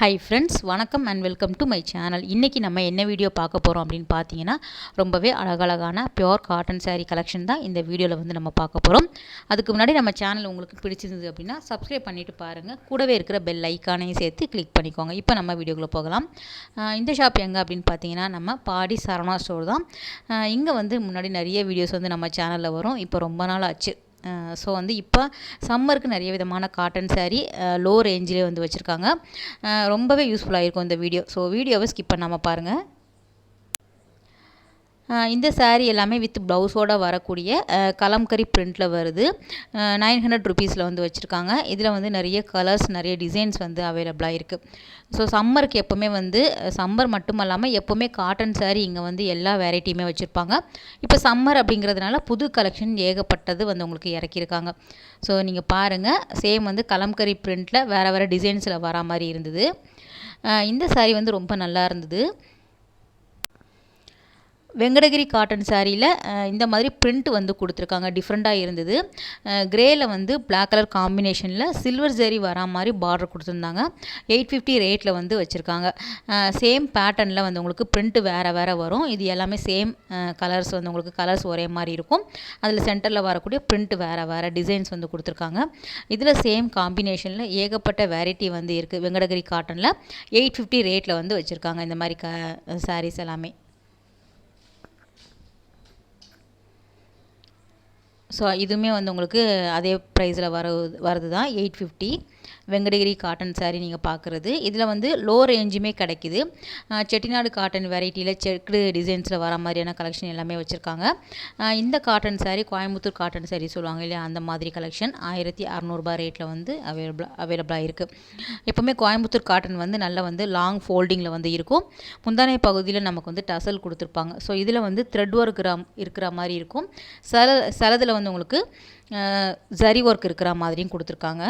Hi friends, வணக்கம் and welcome to my channel. இன்றைக்கி நம்ம என்ன வீடியோ பார்க்க போகிறோம் அப்படின்னு பார்த்தீங்கன்னா, ரொம்பவே அழகழகான பியோர் காட்டன் சாரீ கலெக்ஷன் தான் இந்த வீடியோவில் வந்து நம்ம பார்க்க போகிறோம். அதுக்கு முன்னாடி நம்ம சேனல் உங்களுக்கு பிடிச்சிருந்தது அப்படின்னா சப்ஸ்கிரைப் பண்ணிவிட்டு பாருங்கள். கூடவே இருக்கிற பெல் ஐக்கானையும் சேர்த்து கிளிக் பண்ணிக்கோங்க. இப்போ நம்ம வீடியோக்குள்ளே போகலாம். இந்த ஷாப் எங்கே அப்படின்னு பார்த்தீங்கன்னா, நம்ம பாடி சரவணா ஸ்டோர் தான். இங்கே வந்து முன்னாடி நிறைய வீடியோஸ் வந்து நம்ம சேனலில் வரும். இப்போ ரொம்ப நாள் ஆச்சு. ஸோ வந்து இப்போ சம்மருக்கு நிறைய விதமான காட்டன் சாரீ லோ ரேஞ்சிலே வந்து வச்சுருக்காங்க. ரொம்பவே யூஸ்ஃபுல்லாக இருக்கும் இந்த வீடியோ. ஸோ வீடியோவை ஸ்கிப் பண்ணாமல் பாருங்கள். இந்த சாரீ எல்லாமே வித் ப்ளவுஸோடு வரக்கூடிய கலம்கரி பிரிண்டில் வருது. 900 ருபீஸில் வந்து வச்சுருக்காங்க. இதில் வந்து நிறைய கலர்ஸ், நிறைய டிசைன்ஸ் வந்து அவைலபிளாக இருக்குது. ஸோ சம்மருக்கு எப்போவுமே வந்து சம்மர் மட்டும் இல்லாமல் எப்போவுமே காட்டன் சாரீ இங்கே வந்து எல்லா வெரைட்டியுமே வச்சுருப்பாங்க. இப்போ சம்மர் அப்படிங்கிறதுனால புது கலெக்ஷன் ஏகப்பட்டது வந்து உங்களுக்கு இறக்கியிருக்காங்க. ஸோ நீங்கள் பாருங்கள், சேம் வந்து கலம்கரி பிரிண்டில் வேறு வேறு டிசைன்ஸில் வரா மாதிரி இருந்தது. இந்த சாரீ வந்து ரொம்ப நல்லா இருந்தது. வெங்கடகிரி காட்டன் சாரியில் இந்த மாதிரி பிரிண்ட் வந்து கொடுத்துருக்காங்க. டிஃப்ரெண்ட்டாக இருந்தது. கிரேயில் வந்து பிளாக் கலர் காம்பினேஷனில் சில்வர் ஜரி வரா மாதிரி பார்டர் கொடுத்துருந்தாங்க. 850 ரேட்டில் வந்து வச்சுருக்காங்க. சேம் பேட்டர்னில் வந்து உங்களுக்கு பிரிண்ட் வேறு வேறு வரும். இது எல்லாமே சேம் கலர்ஸ் வந்து உங்களுக்கு கலர்ஸ் ஒரே மாதிரி இருக்கும். அதில் சென்டரில் வரக்கூடிய பிரிண்ட் வேறு வேறு டிசைன்ஸ் வந்து கொடுத்துருக்காங்க. இதில் சேம் காம்பினேஷனில் ஏகப்பட்ட வெரைட்டி வந்து இருக்குது. வெங்கடகிரி காட்டனில் 850 ரேட்டில் வந்து வச்சுருக்காங்க இந்த மாதிரி சாரீஸ் எல்லாமே. ஸோ இதுவுமே வந்து உங்களுக்கு அதே ப்ரைஸில் வருது தான். 850 வெங்கடகிரி காட்டன் சாரீ நீங்கள் பார்க்குறது. இதில் வந்து லோ ரேஞ்சுமே கிடைக்கிது. செட்டிநாடு காட்டன் வெரைட்டியில் செக்குடு டிசைன்ஸில் வர மாதிரியான கலெக்ஷன் எல்லாமே வச்சுருக்காங்க. இந்த காட்டன் சாரீ கோயம்புத்தூர் காட்டன் சாரீ சொல்லுவாங்க இல்லையா, அந்த மாதிரி கலெக்ஷன் 1600 ரேட்டில் வந்து அவைலபிளாக இருக்குது. எப்போவுமே கோயம்புத்தூர் காட்டன் வந்து நல்லா வந்து லாங் ஃபோல்டிங்கில் வந்து இருக்கும். முந்தானை பகுதியில் நமக்கு வந்து டசல் கொடுத்துருப்பாங்க. ஸோ இதில் வந்து த்ரெட் ஒர்க் இருக்கிற மாதிரி இருக்கும். சிலதில் வந்து உங்களுக்கு ஜரி ஒர்க் இருக்கிற மாதிரியும் கொடுத்துருக்காங்க.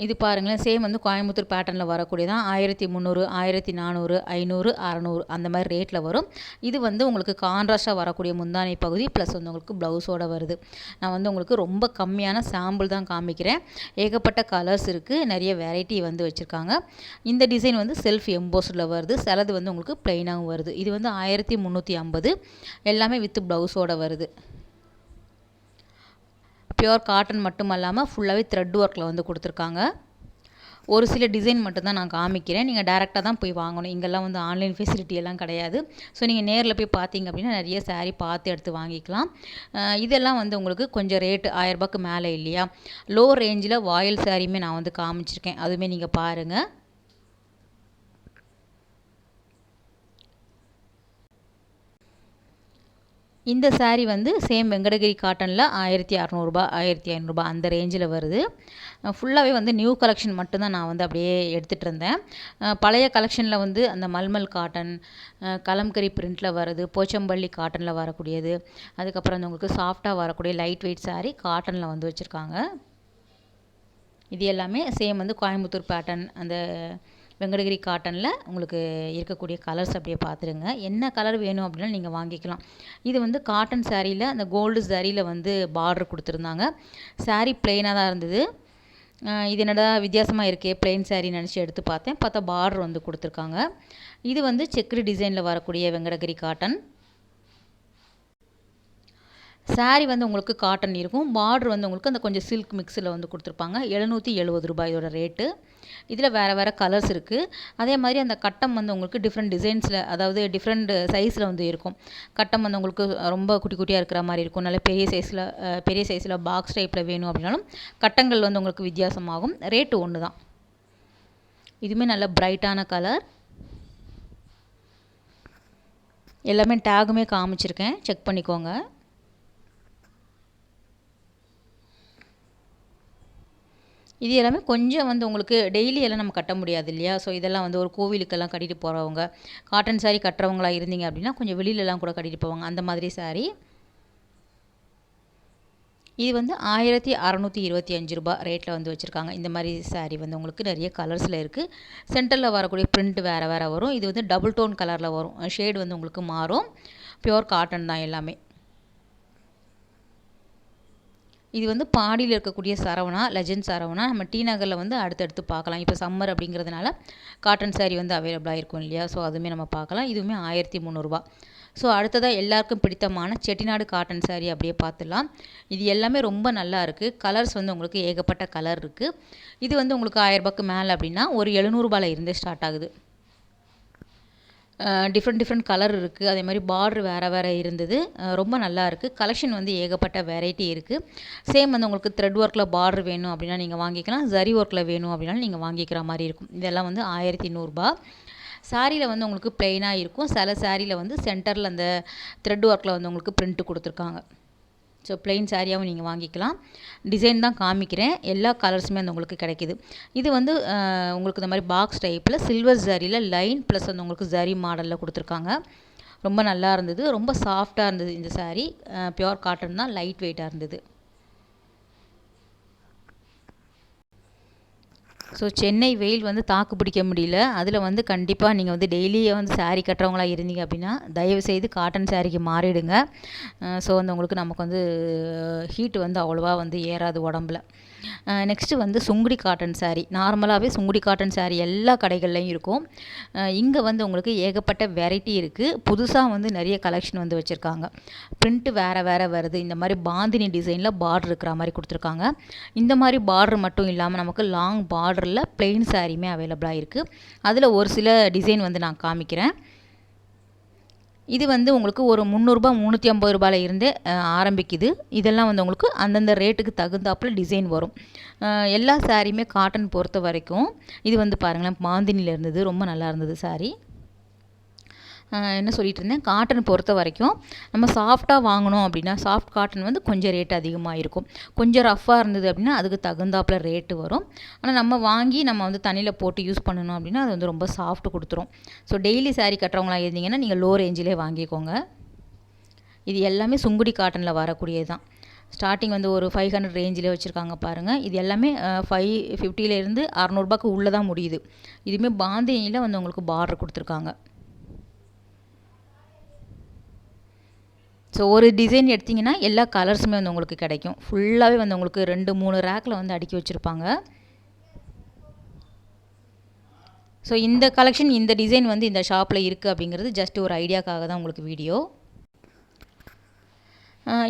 இது பாருங்களேன், சேம் வந்து கோயம்புத்தூர் பேட்டர்னில் வரக்கூடியதான். 1300, 1400, 500, 600 அந்த மாதிரி ரேட்டில் வரும். இது வந்து உங்களுக்கு கான்ட்ராஸ்டாக வரக்கூடிய முந்தானை பகுதி ப்ளஸ் வந்து உங்களுக்கு ப்ளவுஸோடு வருது. நான் வந்து உங்களுக்கு ரொம்ப கம்மியான சாம்பிள் தான் காமிக்கிறேன். ஏகப்பட்ட கலர்ஸ் இருக்குது, நிறைய வெரைட்டி வந்து வச்சுருக்காங்க. இந்த டிசைன் வந்து செல்ஃப் எம்போஸ்டில் வருது. சிலது வந்து உங்களுக்கு ப்ளைனாகவும் வருது. இது வந்து 1350, எல்லாமே வித் ப்ளவுஸோடு வருது. பியோர் காட்டன் மட்டும் இல்லாமல் ஃபுல்லாகவே த்ரெட் ஒர்க்கில் வந்து கொடுத்துருக்காங்க. ஒரு சில டிசைன் மட்டும்தான் நான் காமிக்கிறேன். நீங்கள் டேரெக்டாக தான் போய் வாங்கணும். இங்கெல்லாம் வந்து ஆன்லைன் ஃபெசிலிட்டி எல்லாம் கிடையாது. ஸோ நீங்கள் நேரில் போய் பார்த்தீங்க அப்படின்னா நிறைய சாரீ பார்த்து எடுத்து வாங்கிக்கலாம். இதெல்லாம் வந்து உங்களுக்கு கொஞ்சம் ரேட்டு 1000 ரூபாய்க்கு மேலே இல்லையா. லோ ரேஞ்சில் வாயில் சாரியுமே நான் வந்து காமிச்சிருக்கேன். அதுவுமே நீங்கள் பாருங்கள். இந்த சாரீ வந்து சேம் வெங்கடகிரி காட்டனில் 1600 1500 அந்த ரேஞ்சில் வருது. ஃபுல்லாகவே வந்து நியூ கலெக்ஷன் மட்டும்தான் நான் வந்து அப்படியே எடுத்துகிட்டு இருந்தேன். பழைய கலெக்ஷனில் வந்து அந்த மல்மல் காட்டன், கலம்கரி பிரிண்டில் வருது, போச்சம்பள்ளி காட்டனில் வரக்கூடியது, அதுக்கப்புறம் வந்து உங்களுக்கு சாஃப்டாக வரக்கூடிய லைட் வெயிட் சாரீ காட்டனில் வந்து வச்சுருக்காங்க. இது எல்லாமே சேம் வந்து கோயம்புத்தூர் பேட்டர்ன், அந்த வெங்கடகிரி காட்டனில் உங்களுக்கு இருக்கக்கூடிய கலர்ஸ் அப்படியே பார்த்துருங்க. என்ன கலர் வேணும் அப்படின்னா நீங்கள் வாங்கிக்கலாம். இது வந்து காட்டன் சாரியில் அந்த கோல்டு சாரியில் வந்து பார்டர் கொடுத்துருந்தாங்க. சாரீ பிளெயினாக தான் இருந்தது. இது என்னடா வித்தியாசமாக இருக்கே பிளெயின் சாரீ நினச்சி எடுத்து பார்த்தா பார்டர் வந்து கொடுத்துருக்காங்க. இது வந்து செக்குடு டிசைனில் வரக்கூடிய வெங்கடகிரி காட்டன் சாரீ வந்து உங்களுக்கு காட்டன் இருக்கும். பார்டர் வந்து உங்களுக்கு அந்த கொஞ்சம் சில்க் மிக்ஸில் வந்து கொடுத்துருப்பாங்க. 770 ரூபாய் இதோட ரேட்டு. இதில் வேறு வேறு கலர்ஸ் இருக்குது. அதே மாதிரி அந்த கட்டம் வந்து உங்களுக்கு டிஃப்ரெண்ட் டிசைன்ஸில், அதாவது டிஃப்ரெண்ட் சைஸில் வந்து இருக்கும். கட்டம் வந்து உங்களுக்கு ரொம்ப குட்டி குட்டியாக இருக்கிற மாதிரி இருக்கும். நல்ல பெரிய சைஸில் பாக்ஸ் டைப்பில் வேணும் அப்படின்னாலும் கட்டங்கள் வந்து உங்களுக்கு வித்தியாசமாகும். ரேட்டு ஒன்று தான். இதுவுமே நல்ல பிரைட்டான கலர். எல்லாமே டேகுமே காமிச்சிருக்கேன், செக் பண்ணிக்கோங்க. இது எல்லாமே கொஞ்சம் வந்து உங்களுக்கு டெய்லி எல்லாம் நம்ம கட்ட முடியாது இல்லையா. ஸோ இதெல்லாம் வந்து ஒரு கோவிலுக்கெல்லாம் கட்டிட்டு போகிறவங்க, காட்டன் சாரீ கட்டுறவங்களா இருந்தீங்க அப்படின்னா கொஞ்சம் வெளியிலலாம் கூட கட்டிட்டு போவாங்க, அந்த மாதிரி சாரீ. இது வந்து 1625 ரூபாய் ரேட்டில் வந்து வச்சுருக்காங்க. இந்த மாதிரி சாரீ வந்து உங்களுக்கு நிறைய கலர்ஸில் இருக்குது. சென்டரில் வரக்கூடிய பிரிண்ட் வேறு வேறு வரும். இது வந்து டபுள் டோன் கலரில் வரும். ஷேடு வந்து உங்களுக்கு மாறும். பியோர் காட்டன் தான் எல்லாமே. இது வந்து பாடியில் இருக்கக்கூடிய சரவணா, லெஜண்ட் சரவணா. நம்ம டி நகரில் வந்து அடுத்தடுத்து பார்க்கலாம். இப்போ சம்மர் அப்படிங்கிறதுனால காட்டன் சாரீ வந்து அவைலபிளாக இருக்கும் இல்லையா? ஸோ அதுவுமே நம்ம பார்க்கலாம். இதுவுமே 1300 ரூபா. ஸோ அடுத்ததாக எல்லாருக்கும் பிடித்தமான செட்டிநாடு காட்டன் சாரீ அப்படியே பார்த்துடலாம். இது எல்லாமே ரொம்ப நல்லா இருக்குது. கலர்ஸ் வந்து உங்களுக்கு ஏகப்பட்ட கலர் இருக்குது. இது வந்து உங்களுக்கு 1000 ரூபாய்க்கு மேலே அப்படின்னா ஒரு 700 ரூபாயில் இருந்தே ஸ்டார்ட் ஆகுது. டிஃப்ரெண்ட் கலர் இருக்குது. அதே மாதிரி பார்டர் வேறு இருந்தது. ரொம்ப நல்லா இருக்குது. கலெக்ஷன் வந்து ஏகப்பட்ட வெரைட்டி இருக்குது. சேம் வந்து உங்களுக்கு த்ரெட் ஒர்க்கில் பார்டர் வேணும் அப்படின்னா நீங்கள் வாங்கிக்கலாம். ஜரி ஒர்க்கில் வேணும் அப்படின்னாலும் நீங்கள் வாங்கிக்கிற மாதிரி இருக்கும். இதெல்லாம் வந்து 1100 ரூபா. சாரியில் வந்து உங்களுக்கு ப்ளெயினாக இருக்கும். சில சாரியில் வந்து சென்டரில் அந்த த்ரெட் ஒர்க்கில் வந்து உங்களுக்கு பிரிண்ட் கொடுத்துருக்காங்க. ஸோ ப்ளெயின் சாரியாகவும் நீங்கள் வாங்கிக்கலாம். டிசைன் தான் காமிக்கிறேன். எல்லா கலர்ஸுமே வந்து உங்களுக்கு கிடைக்கிது. இது வந்து உங்களுக்கு இந்த மாதிரி பாக்ஸ் டைப்பில் சில்வர் ஜரியில் லைன் ப்ளஸ் வந்து உங்களுக்கு ஜரி மாடலில் கொடுத்துருக்காங்க. ரொம்ப நல்லா இருந்தது. ரொம்ப சாஃப்டாக இருந்தது இந்த சாரீ. பியோர் காட்டன் தான், லைட் வெயிட்டாக இருந்தது. ஸோ சென்னை வெயில் வந்து தாக்கு பிடிக்க முடியல. அதில் வந்து கண்டிப்பாக நீங்கள் வந்து டெய்லியே வந்து சாரீ கட்டுறவங்களா இருந்தீங்க அப்படின்னா தயவுசெய்து காட்டன் சாரீக்கு மாறிடுங்க. ஸோ வந்து உங்களுக்கு நமக்கு வந்து ஹீட் வந்து அவ்வளோவா வந்து ஏறாது உடம்புல. நெக்ஸ்ட்டு வந்து சுங்குடி காட்டன் சாரீ. நார்மலாகவே சுங்குடி காட்டன் சாரீ எல்லா கடைகள்லையும் இருக்கும். இங்கே வந்து உங்களுக்கு ஏகப்பட்ட வெரைட்டி இருக்குது. புதுசாக வந்து நிறைய கலெக்ஷன் வந்து வச்சுருக்காங்க. பிரிண்ட்டு வேறு வருது. இந்த மாதிரி பாந்தினி டிசைனில் பார்டர் இருக்கிற மாதிரி கொடுத்துருக்காங்க. இந்த மாதிரி பார்டர் மட்டும் இல்லாமல் நமக்கு லாங் பார்டரில் ப்ளெயின் சாரீமே அவைலபிளாக இருக்குது. அதில் ஒரு சில டிசைன் வந்து நான் காமிக்கிறேன். இது வந்து உங்களுக்கு ஒரு 300 ரூபா 350 ரூபாயில் இருந்தே ஆரம்பிக்குது. இதெல்லாம் வந்து உங்களுக்கு அந்தந்த ரேட்டுக்கு தகுந்தாப்பில் டிசைன் வரும். எல்லா சாரியுமே காட்டன் பொறுத்த வரைக்கும் இது வந்து பாருங்களேன், பாந்தினியில் இருந்தது. ரொம்ப நல்லா இருந்தது சாரீ. என்ன சொல்லிட்டு இருந்தேன், காட்டன் பொறுத்த வரைக்கும் நம்ம சாஃப்டாக வாங்கணும் அப்படின்னா சாஃப்ட் காட்டன் வந்து கொஞ்சம் ரேட் அதிகமாக இருக்கும். கொஞ்சம் ரஃப்பாக இருந்தது அப்படின்னா அதுக்கு தகுந்தாப்பில் ரேட்டு வரும். ஆனால் நம்ம வாங்கி நம்ம வந்து தண்ணியில் போட்டு யூஸ் பண்ணணும் அப்படின்னா அது வந்து ரொம்ப சாஃப்ட் கொடுத்துரும். ஸோ டெய்லி சாரீ கட்டுறவங்களா இருந்தீங்கன்னா நீங்கள் லோ ரேஞ்சிலே வாங்கிக்கோங்க. இது எல்லாமே சுங்குடி காட்டனில் வரக்கூடியது தான். ஸ்டார்டிங் வந்து ஒரு 500 ரேஞ்சில் வச்சுருக்காங்க பாருங்கள். இது எல்லாமே 550லேருந்து 600 ரூபாய்க்கு உள்ளே தான் முடியுது. இதுவுமே பாந்தினியில் வந்து உங்களுக்கு பார்டர் கொடுத்துருக்காங்க. ஸோ ஒரு டிசைன் எடுத்திங்கன்னா எல்லா கலர்ஸுமே வந்து உங்களுக்கு கிடைக்கும். ஃபுல்லாகவே வந்து உங்களுக்கு 2-3 ரேக்கில் வந்து அடுக்கி வச்சுருப்பாங்க. ஸோ இந்த கலெக்ஷன் இந்த டிசைன் வந்து இந்த ஷாப்பில் இருக்குது அப்படிங்கிறது ஜஸ்ட் ஒரு ஐடியாக்காக தான் உங்களுக்கு வீடியோ.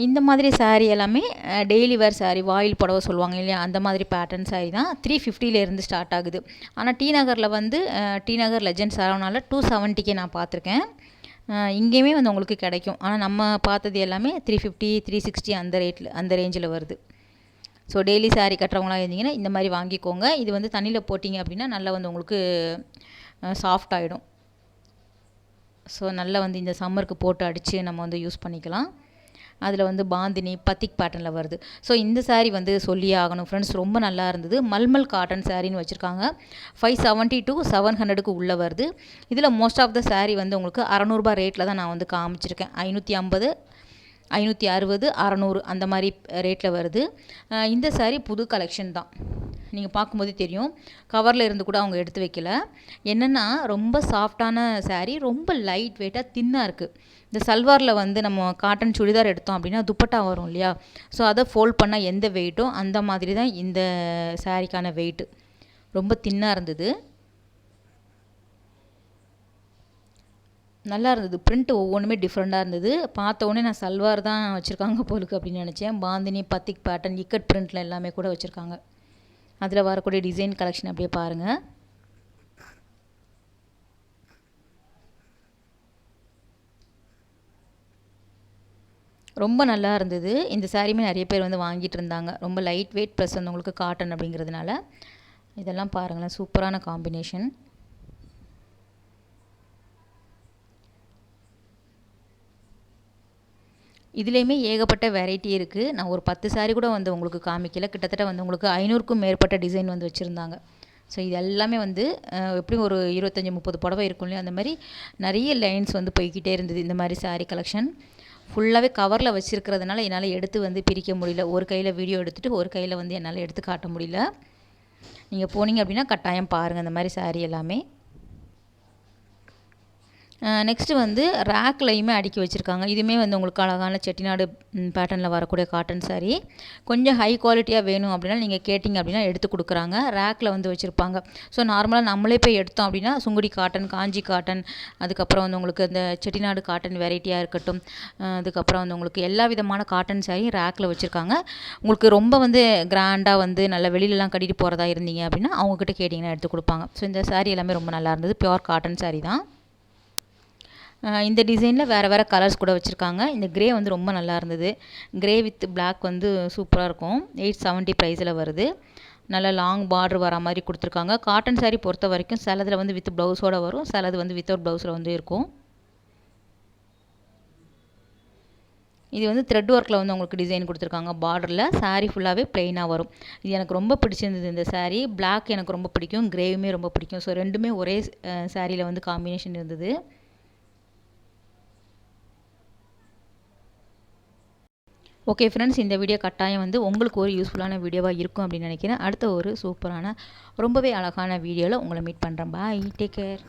இந்த மாதிரி சாரீ எல்லாமே டெய்லி வேர் சாரீ, வாயில் புடவை சொல்லுவாங்க இல்லையா, அந்த மாதிரி பேட்டர்ன் சாரீ தான் 350லேருந்து ஸ்டார்ட் ஆகுது. ஆனால் டி நகரில் வந்து டி நகர் லெஜண்ட் சரவணாவில் 270க்கே நான் பார்த்துருக்கேன். இங்கேயுமே வந்து உங்களுக்கு கிடைக்கும். ஆனால் நம்ம பார்த்தது எல்லாமே 350 360 அந்த ரேஞ்சில் வருது. ஸோ டெய்லி சாரீ கட்டுறவங்களா இருந்தீங்கன்னா இந்த மாதிரி வாங்கிக்கோங்க. இது வந்து தண்ணியில் போட்டிங்க அப்படின்னா நல்லா வந்து உங்களுக்கு சாஃப்ட் ஆகிடும். ஸோ நல்லா வந்து இந்த சம்மருக்கு போட்டு அடித்து நம்ம வந்து யூஸ் பண்ணிக்கலாம். அதில் வந்து பாந்தினி பத்திக் பேட்டர்னில் வருது. ஸோ இந்த சாரீ வந்து சொல்லியே ஆகணும் ஃப்ரெண்ட்ஸ், ரொம்ப நல்லா இருந்தது. மல்மல் காட்டன் சாரின்னு வச்சுருக்காங்க. 570 to 700க்கு உள்ளே வருது. இதில் மோஸ்ட் ஆஃப் த சாரீ வந்து உங்களுக்கு 600 ரூபா ரேட்டில் தான் நான் வந்து காமிச்சிருக்கேன். 550 560 600 அந்த மாதிரி ரேட்டில் வருது. இந்த சாரீ புது கலெக்ஷன் தான். நீங்கள் பார்க்கும்போதே தெரியும், கவரில் இருந்து கூட அவங்க எடுத்து வைக்கல. என்னென்னா ரொம்ப சாஃப்டான சாரீ, ரொம்ப லைட் வெயிட்டாக தின்னாக இருக்குது. இந்த சல்வாரில் வந்து நம்ம காட்டன் சுடிதார் எடுத்தோம் அப்படின்னா துப்பட்டா வரும் இல்லையா, ஸோ அதை ஃபோல்ட் பண்ணால் எந்த வெயிட்டோ அந்த மாதிரி தான் இந்த சாரீக்கான வெயிட்டு. ரொம்ப தின்னாக இருந்தது, நல்லா இருந்தது. பிரிண்ட் ஒவ்வொன்றுமே டிஃப்ரெண்ட்டாக இருந்தது. பார்த்த உடனே நான் சல்வார் தான் வச்சுருக்காங்க போலுக்கு அப்படின்னு நினச்சேன். பாந்தினி பத்திக் பேட்டர்ன் இக்கட் பிரிண்டில் எல்லாமே கூட வச்சுருக்காங்க. அதில் வரக்கூடிய டிசைன் கலெக்ஷன் அப்படியே பாருங்கள். ரொம்ப நல்லா இருந்தது. இந்த சாரீமே நிறைய பேர் வந்து வாங்கிட்டு இருந்தாங்க. ரொம்ப லைட் வெயிட் ப்ளஸ் வந்து உங்களுக்கு காட்டன் அப்படிங்கிறதுனால. இதெல்லாம் பாருங்களேன், சூப்பரான காம்பினேஷன். இதுலேயுமே ஏகப்பட்ட வெரைட்டி இருக்குது. நான் ஒரு 10 சாரீ கூட வந்து உங்களுக்கு காமிக்கல. கிட்டத்தட்ட வந்து உங்களுக்கு 500க்கும் மேற்பட்ட டிசைன் வந்து வச்சுருந்தாங்க. ஸோ இது எல்லாமே வந்து எப்படியும் ஒரு 25-30 புடவை இருக்கும் இல்லையா, அந்த மாதிரி நிறைய லைன்ஸ் வந்து போய்கிட்டே இருந்தது. இந்த மாதிரி சாரீ கலெக்ஷன் ஃபுல்லாகவே கவரில் வச்சுருக்கிறதுனால என்னால் எடுத்து வந்து பிரிக்க முடியல. ஒரு கையில் வீடியோ எடுத்துகிட்டு ஒரு கையில் வந்து என்னால் எடுத்து காட்ட முடியல. நீங்கள் போனீங்க அப்படின்னா கட்டாயம் பாருங்கள் இந்த மாதிரி சாரீ எல்லாமே. நெக்ஸ்ட்டு வந்து ரேக்லையுமே அடுக்கி வச்சுருக்காங்க. இதுவுமே வந்து உங்களுக்கு அழகான செட்டிநாடு பேட்டர்னில் வரக்கூடிய காட்டன் சாரீ. கொஞ்சம் ஹை குவாலிட்டியாக வேணும் அப்படின்னா நீங்கள் கேட்டிங்க அப்படின்னா எடுத்து கொடுக்குறாங்க. ரேக்கில் வந்து வச்சுருப்பாங்க. ஸோ நார்மலாக நம்மளே போய் எடுத்தோம் அப்படின்னா சுங்குடி காட்டன், காஞ்சி காட்டன், அதுக்கப்புறம் வந்து உங்களுக்கு இந்த செட்டிநாடு காட்டன் வெரைட்டியாக இருக்கட்டும், அதுக்கப்புறம் வந்து உங்களுக்கு எல்லா விதமான காட்டன் சாரீ ரேக்கில் வச்சுருக்காங்க. உங்களுக்கு ரொம்ப வந்து கிராண்டாக வந்து நல்லா வெளியிலலாம் கட்டிட்டு போகிறதா இருந்தீங்க அப்படின்னா அவங்கக்கிட்ட கேட்டிங்கன்னா எடுத்து கொடுப்பாங்க. ஸோ இந்த சாரீ எல்லாமே ரொம்ப நல்லா இருந்தது. பியூர் காட்டன் சாரீ தான். இந்த டிசைனில் வேறு கலர்ஸ் கூட வச்சுருக்காங்க. இந்த கிரே வந்து ரொம்ப நல்லா இருந்தது. கிரே வித் பிளாக் வந்து சூப்பராக இருக்கும். 870 ப்ரைஸில் வருது. நல்ல லாங் பார்டர் வர மாதிரி கொடுத்துருக்காங்க. காட்டன் சாரீ பொறுத்த வரைக்கும் சிலதில் வந்து வித் ப்ளவுஸோடு வரும், சிலது வந்து வித்தவுட் ப்ளவுஸில் வந்து இருக்கும். இது வந்து த்ரெட் ஒர்க்கில் வந்து உங்களுக்கு டிசைன் கொடுத்துருக்காங்க. பார்டரில் சாரீ ஃபுல்லாகவே ப்ளெயினாக வரும். இது எனக்கு ரொம்ப பிடிச்சிருந்தது. இந்த சாரீ பிளாக் எனக்கு ரொம்ப பிடிக்கும், கிரேவுமே ரொம்ப பிடிக்கும். ஸோ ரெண்டுமே ஒரே சாரியில் வந்து காம்பினேஷன் இருந்தது. ஓகே ஃப்ரெண்ட்ஸ், இந்த வீடியோ கட்டாயம் வந்து உங்களுக்கு ஒரு யூஸ்ஃபுல்லான வீடியோவாக இருக்கும் அப்படின்னு நினைக்கிறேன். அடுத்த ஒரு சூப்பரான ரொம்பவே அழகான வீடியோவில் உங்களை மீட் பண்ணுறேன். பாய், டேக் கேர்.